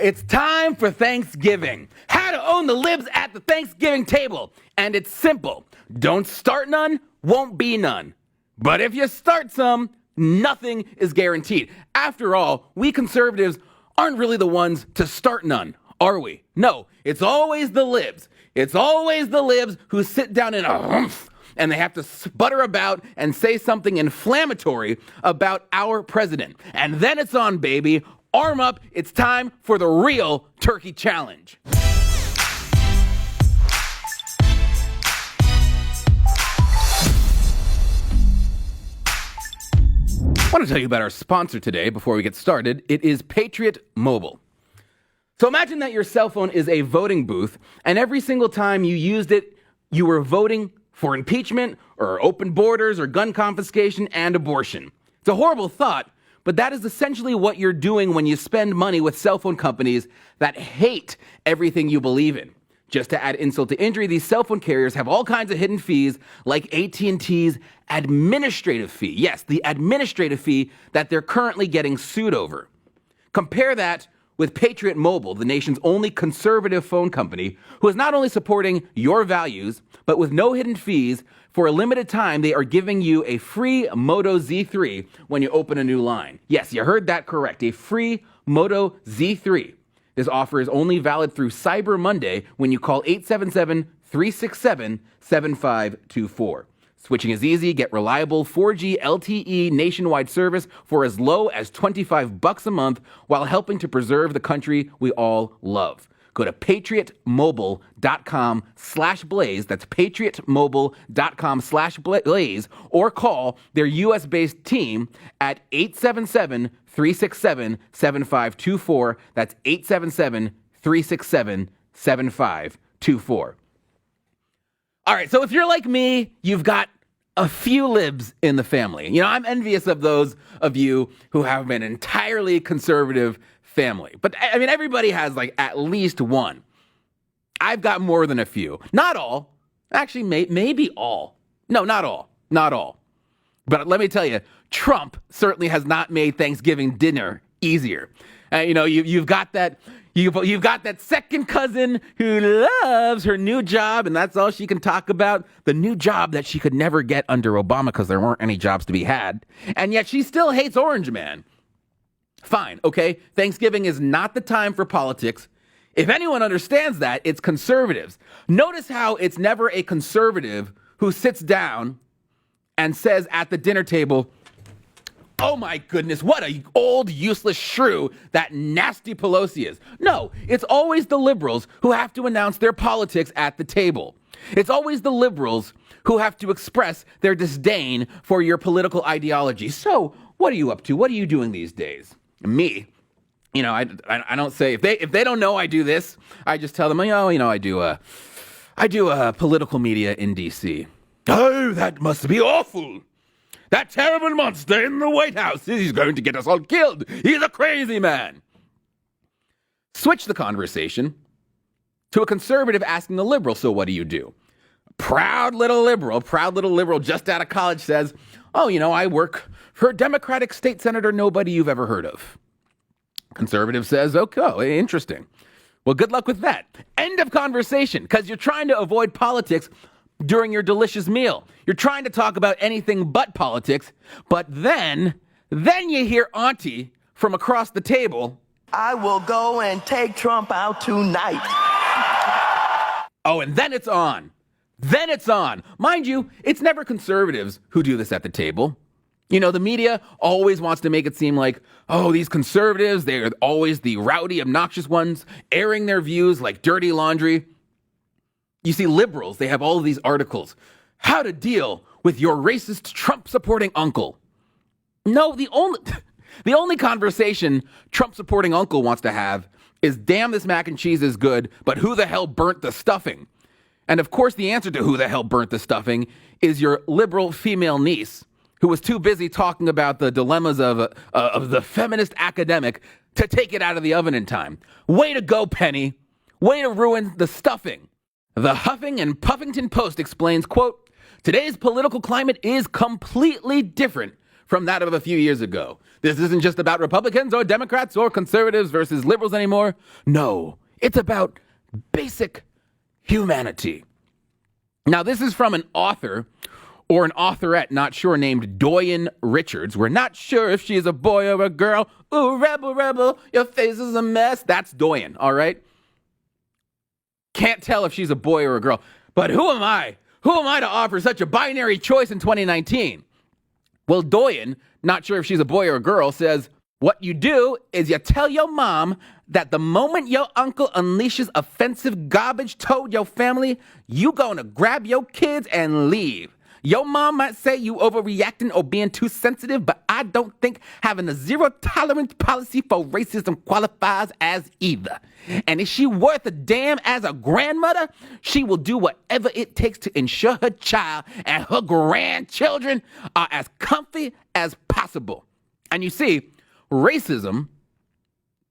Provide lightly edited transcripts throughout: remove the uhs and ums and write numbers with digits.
It's time for Thanksgiving. How to own the libs at the Thanksgiving table. And it's simple. Don't start none, won't be none. But if you start some, nothing is guaranteed. After all, we conservatives aren't really the ones to start none, are we? No, it's always the libs. It's always the libs who sit down in a humph and they have to sputter about and say something inflammatory about our president. And then it's on, baby. Arm up. It's time for the real turkey challenge. I want to tell you about our sponsor today before we get started. It is Patriot Mobile. So imagine that your cell phone is a voting booth, and every single time you used it, you were voting for impeachment or open borders or gun confiscation and abortion. It's a horrible thought, but that is essentially what you're doing when you spend money with cell phone companies that hate everything you believe in. Just to add insult to injury, these cell phone carriers have all kinds of hidden fees, like AT&T's administrative fee. Yes, the administrative fee that they're currently getting sued over. Compare that with Patriot Mobile, the nation's only conservative phone company, who is not only supporting your values, but with no hidden fees. For a limited time, they are giving you a free Moto Z3 when you open a new line. Yes, you heard that correct, a free Moto Z3. This offer is only valid through Cyber Monday when you call 877-367-7524. Switching is easy. Get reliable 4G LTE nationwide service for as low as $25 a month while helping to preserve the country we all love. Go to patriotmobile.com/blaze. That's patriotmobile.com/blaze, or call their US-based team at 877-367-7524. That's 877-367-7524. All right, so if you're like me, you've got a few libs in the family. You know, I'm envious of those of you who have an entirely conservative family. But I mean, everybody has like at least one. I've got more than a few. Not all. Actually, maybe all. No, not all. Not all. But let me tell you, Trump certainly has not made Thanksgiving dinner easier. You've got that second cousin who loves her new job, and that's all she can talk about. The new job that she could never get under Obama because there weren't any jobs to be had. And yet she still hates Orange Man. Fine, okay? Thanksgiving is not the time for politics. If anyone understands that, it's conservatives. Notice how it's never a conservative who sits down and says at the dinner table, "Oh my goodness, what a old useless shrew that nasty Pelosi is." No, it's always the liberals who have to announce their politics at the table. It's always the liberals who have to express their disdain for your political ideology. So, what are you up to? What are you doing these days? Me, I don't say, if they don't know I do this, I just tell them, I do political media in DC. Oh, that must be awful. That terrible monster in the White House, he's going to get us all killed. He's a crazy man. Switch the conversation to a conservative asking a liberal, so what do you do? Proud little liberal just out of college says, I work for a Democratic state senator nobody you've ever heard of. Conservative says, okay, interesting. Well, good luck with that. End of conversation, because you're trying to avoid politics during your delicious meal. You're trying to talk about anything but politics, but then you hear Auntie from across the table. I will go and take Trump out tonight. Oh, and then it's on. Then it's on. Mind you, it's never conservatives who do this at the table. The media always wants to make it seem like, these conservatives, they're always the rowdy, obnoxious ones, airing their views like dirty laundry. You see, liberals, they have all of these articles. How to deal with your racist Trump-supporting uncle. No, the only conversation Trump-supporting uncle wants to have is, damn, this mac and cheese is good, but who the hell burnt the stuffing? And of course, the answer to who the hell burnt the stuffing is your liberal female niece, who was too busy talking about the dilemmas of the feminist academic to take it out of the oven in time. Way to go, Penny. Way to ruin the stuffing. The Huffing and Puffington Post explains, quote, "Today's political climate is completely different from that of a few years ago. This isn't just about Republicans or Democrats or conservatives versus liberals anymore. No, it's about basic humanity. Now, this is from an author or an authorette, not sure, named Doyen Richards. We're not sure if she's a boy or a girl. Ooh, rebel, rebel, your face is a mess. That's Doyen, all right? Can't tell if she's a boy or a girl. But who am I? Who am I to offer such a binary choice in 2019? Well, Doyen, not sure if she's a boy or a girl, says, what you do is you tell your mom that the moment your uncle unleashes offensive garbage toward your family, you gonna grab your kids and leave. Your mom might say you overreacting or being too sensitive, but I don't think having a zero tolerance policy for racism qualifies as either. And if she worth a damn as a grandmother, she will do whatever it takes to ensure her child and her grandchildren are as comfy as possible. And you see, racism,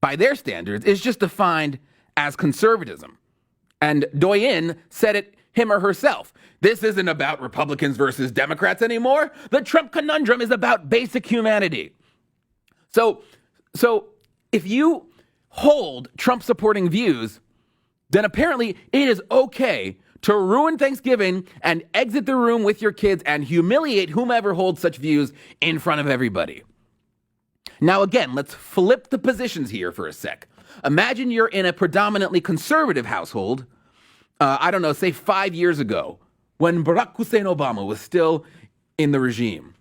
by their standards, is just defined as conservatism. And Doyen said it him or herself. This isn't about Republicans versus Democrats anymore. The Trump conundrum is about basic humanity. So if you hold Trump-supporting views, then apparently it is okay to ruin Thanksgiving and exit the room with your kids and humiliate whomever holds such views in front of everybody. Now, again, let's flip the positions here for a sec. Imagine you're in a predominantly conservative household, I don't know, say 5 years ago, when Barack Hussein Obama was still in the regime.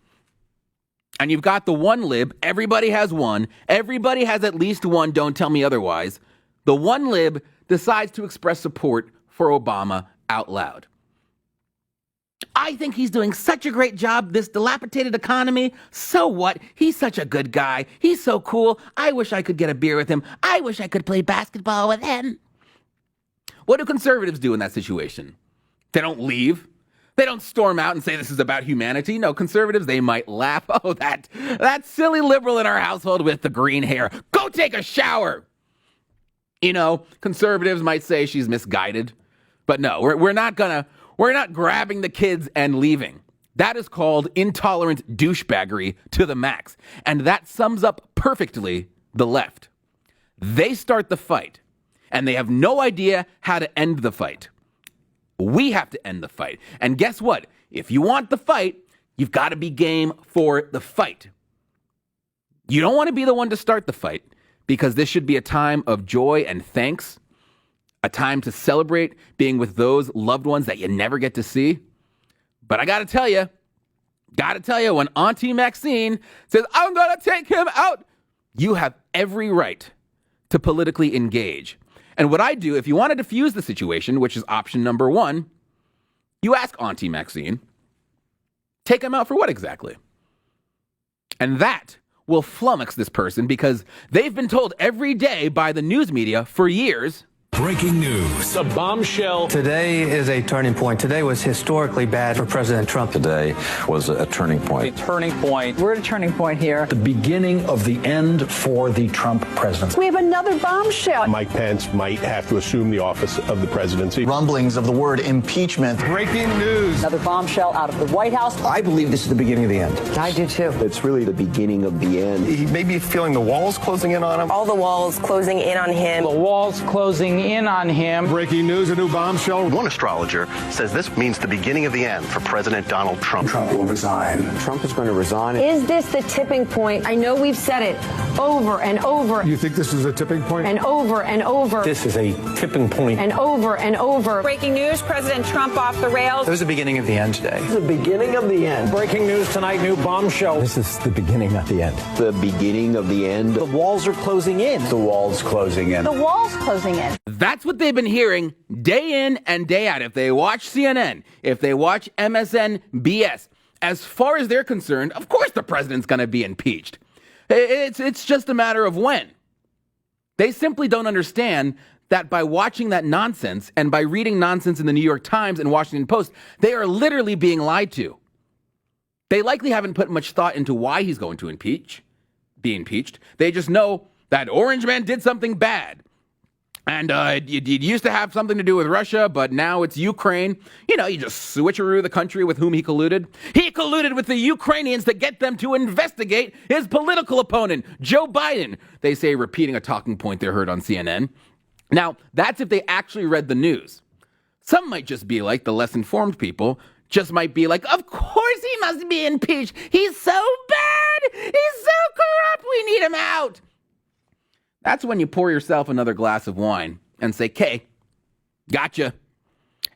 And you've got the one lib, everybody has one, everybody has at least one, don't tell me otherwise. The one lib decides to express support for Obama out loud. I think he's doing such a great job, this dilapidated economy. So what? He's such a good guy. He's so cool. I wish I could get a beer with him. I wish I could play basketball with him. What do conservatives do in that situation? They don't leave. They don't storm out and say this is about humanity. No, conservatives, they might laugh. Oh, that silly liberal in our household with the green hair. Go take a shower. You know, conservatives might say she's misguided. But no, we're not grabbing the kids and leaving. That is called intolerant douchebaggery to the max. And that sums up perfectly the left. They start the fight, and they have no idea how to end the fight. We have to end the fight. And guess what? If you want the fight, you've got to be game for the fight. You don't want to be the one to start the fight, because this should be a time of joy and thanks, a time to celebrate being with those loved ones that you never get to see. But I got to tell you, when Auntie Maxine says, I'm going to take him out, you have every right to politically engage. And what I do, if you want to defuse the situation, which is option number one, you ask Auntie Maxine, take him out for what exactly? And that will flummox this person, because they've been told every day by the news media for years. Breaking news. A bombshell. Today is a turning point. Today was historically bad for President Trump. Today was a turning point. A turning point. We're at a turning point here. The beginning of the end for the Trump presidency. We have another bombshell. Mike Pence might have to assume the office of the presidency. Rumblings of the word impeachment. Breaking news. Another bombshell out of the White House. I believe this is the beginning of the end. I do too. It's really the beginning of the end. He may be feeling the walls closing in on him. All the walls closing in on him. The walls closing in on him. Breaking news, a new bombshell. One astrologer says this means the beginning of the end for President Donald Trump. Trump will resign. Trump is going to resign. Is this the tipping point? I know we've said it over and over. You think this is a tipping point? And over and over. This is a tipping point. And over and over. Breaking news, President Trump off the rails. It was the beginning of the end today. It's the beginning of the end. Breaking news tonight, new bombshell. This is the beginning of the end. The beginning of the end. The walls are closing in. The walls closing in. The walls closing in. That's what they've been hearing day in and day out. If they watch CNN, if they watch MSNBC, as far as they're concerned, of course the president's going to be impeached. It's just a matter of when. They simply don't understand that by watching that nonsense and by reading nonsense in the New York Times and Washington Post, they are literally being lied to. They likely haven't put much thought into why he's going to be impeached. They just know that Orange Man did something bad. And it used to have something to do with Russia, but now it's Ukraine. You know, you just switcheroo the country with whom he colluded. He colluded with the Ukrainians to get them to investigate his political opponent, Joe Biden. They say, repeating a talking point they heard on CNN. Now, that's if they actually read the news. Some might just be like the less informed people, just might be like, of course he must be impeached. He's so bad. He's so corrupt. We need him out. That's when you pour yourself another glass of wine and say, "Okay, gotcha,"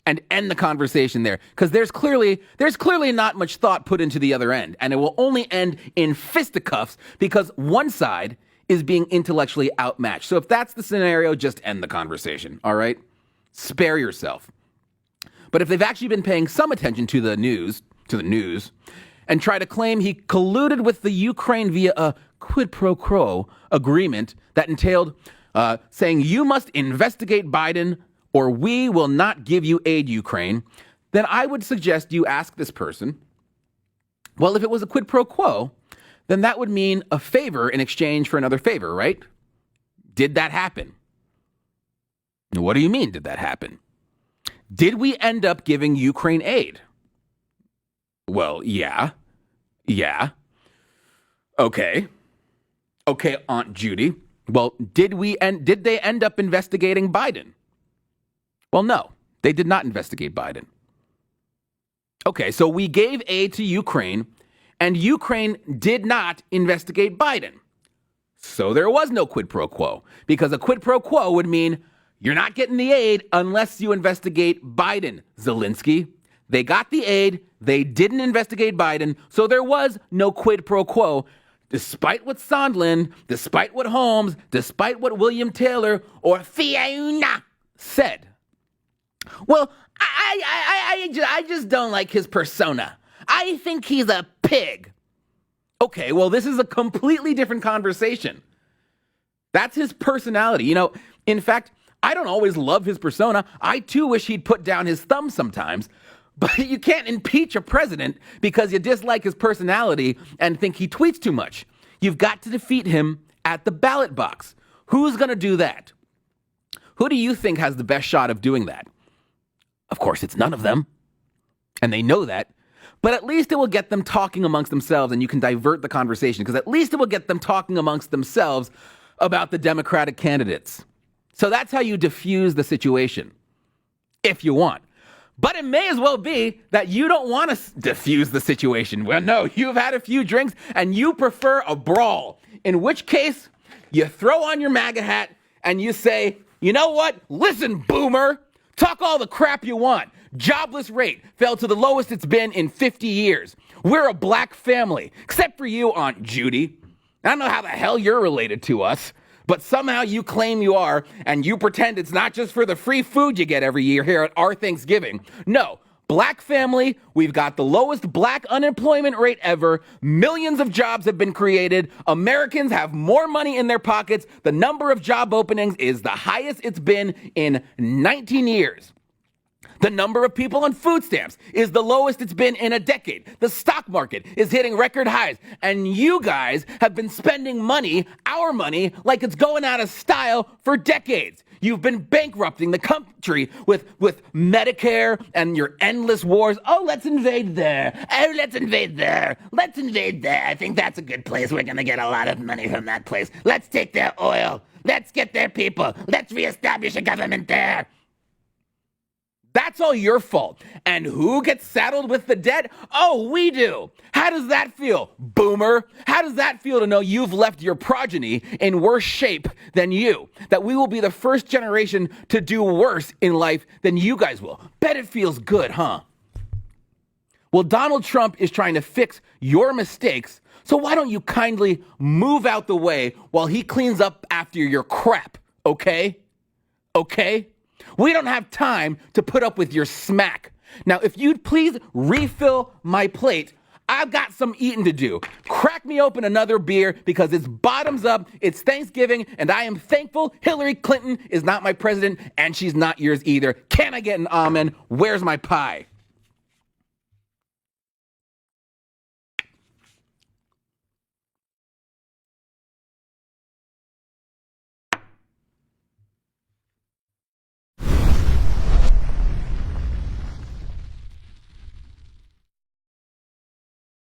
and end the conversation there. Because there's clearly not much thought put into the other end, and it will only end in fisticuffs because one side is being intellectually outmatched. So if that's the scenario, just end the conversation, all right? Spare yourself. But if they've actually been paying some attention to the news, and try to claim he colluded with the Ukraine via a quid pro quo agreement that entailed saying you must investigate Biden or we will not give you aid, Ukraine, then I would suggest you ask this person, well, if it was a quid pro quo, then that would mean a favor in exchange for another favor, right? Did that happen? What do you mean, did that happen? Did we end up giving Ukraine aid? Well, yeah. Okay, Aunt Judy. Well, did they end up investigating Biden? Well, no, they did not investigate Biden. Okay, so we gave aid to Ukraine, and Ukraine did not investigate Biden. So there was no quid pro quo, because a quid pro quo would mean you're not getting the aid unless you investigate Biden, Zelensky. They got the aid, they didn't investigate Biden, so there was no quid pro quo, despite what Sondland, despite what Holmes, despite what William Taylor or Fiona said. Well, I just don't like his persona. I think he's a pig. Okay, well, this is a completely different conversation. That's his personality. You know, in fact, I don't always love his persona. I too wish he'd put down his thumb sometimes. But you can't impeach a president because you dislike his personality and think he tweets too much. You've got to defeat him at the ballot box. Who's going to do that? Who do you think has the best shot of doing that? Of course, it's none of them. And they know that. But at least it will get them talking amongst themselves, and you can divert the conversation, because at least it will get them talking amongst themselves about the Democratic candidates. So that's how you diffuse the situation, if you want. But it may as well be that you don't want to diffuse the situation. Well, no, you've had a few drinks and you prefer a brawl, in which case you throw on your MAGA hat and you say, you know what? Listen, boomer, talk all the crap you want. Jobless rate fell to the lowest it's been in 50 years. We're a black family, except for you, Aunt Judy. I don't know how the hell you're related to us, but somehow you claim you are, and you pretend it's not just for the free food you get every year here at our Thanksgiving. No, black family, we've got the lowest black unemployment rate ever. Millions of jobs have been created. Americans have more money in their pockets. The number of job openings is the highest it's been in 19 years. The number of people on food stamps is the lowest it's been in a decade. The stock market is hitting record highs. And you guys have been spending money, our money, like it's going out of style for decades. You've been bankrupting the country with Medicare and your endless wars. Oh, let's invade there. Oh, let's invade there. Let's invade there. I think that's a good place. We're going to get a lot of money from that place. Let's take their oil. Let's get their people. Let's reestablish a government there. That's all your fault. And who gets saddled with the debt? Oh, we do. How does that feel, boomer? How does that feel to know you've left your progeny in worse shape than you? That we will be the first generation to do worse in life than you guys will. Bet it feels good, huh? Well, Donald Trump is trying to fix your mistakes, so why don't you kindly move out the way while he cleans up after your crap, okay? Okay? We don't have time to put up with your smack. Now, if you'd please refill my plate, I've got some eating to do. Crack me open another beer because it's bottoms up, it's Thanksgiving, and I am thankful Hillary Clinton is not my president and she's not yours either. Can I get an amen? Where's my pie?